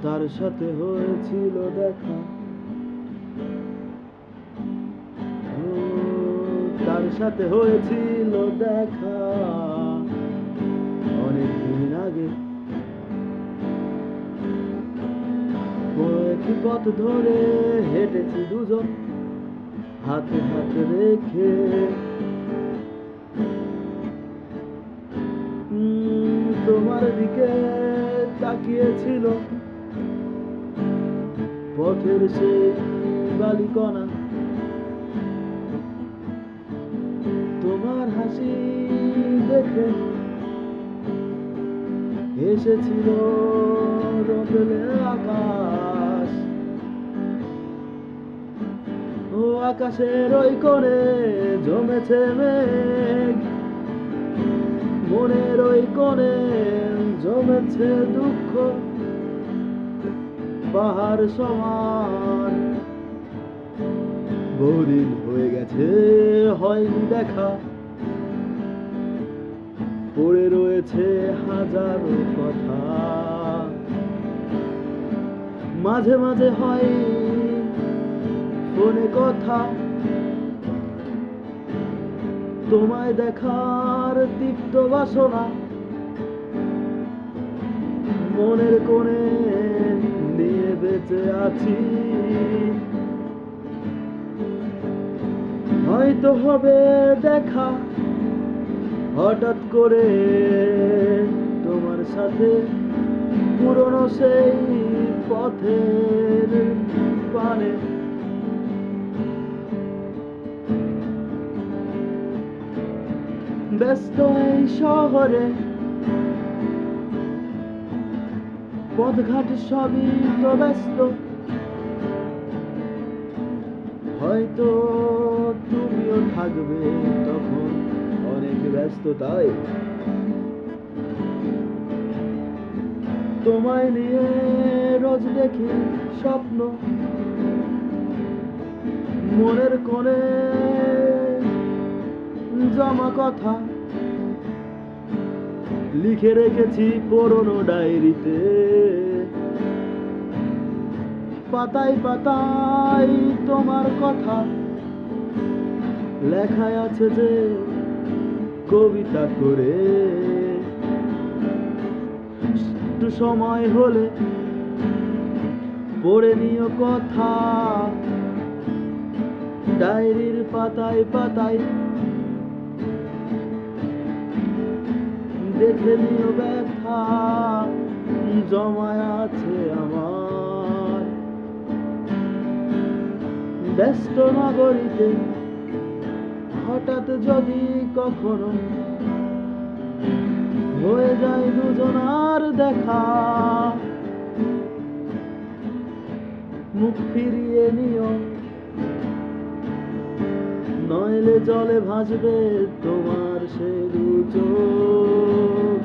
তার সাথে হয়েছিল দেখা, তার সাথে হয়েছিল দেখা অনেকদিন আগে। একই পথ ধরে হেঁটেছি দুজন হাতে হাতে রেখে। তোমার দিকে তাকিয়েছিল পথের সেই বালিকণা, তোমার হাসি দেখে এসেছিল রোদেলে আকাশ। ও আকাশের ওই কোণে জমেছে মেঘ, মনের ওই কোণে জমেছে দুঃখ পাহাড় সমান। বহুদিন হয়ে গেছে হয়নি দেখা, পড়ে রয়েছে হাজারো কথা। মাঝে মাঝে হয় ফোনে কথা, তোমায় দেখার তীব্র বাসনা মনের কোণে নিয়ে বেঁচে আছি। হয়তো হবে দেখা হঠাৎ করে তোমার সাথে পুরনো সেই পথের পানে। ব্যস্ত এই শহরে পথঘাট সবই তো ব্যস্ত, হয়তো তুমিও থাকবে তখন অনেক ব্যস্ততায়। তোমায় নিয়ে রোজ দেখি স্বপ্ন মনের কোণে জমা কথা লিখে রেখেছি পুরনো ডায়েরিতে। পাতায় পাতায় তোমার কথা লেখায় আছে যে কবিতা করে। একটু সময় হলে পড়ে নিও কথা ডায়েরির পাতায় পাতায়, দেখে নিও ব্যথা জমায় আছে আমার। ব্যস্ত নগরীতে হঠাৎ যদি কখনো হয়ে যায় দুজনার দেখা, মুখ ফিরিয়ে নিও নইলে জলে ভাসবে তোমার সে দু চোখ।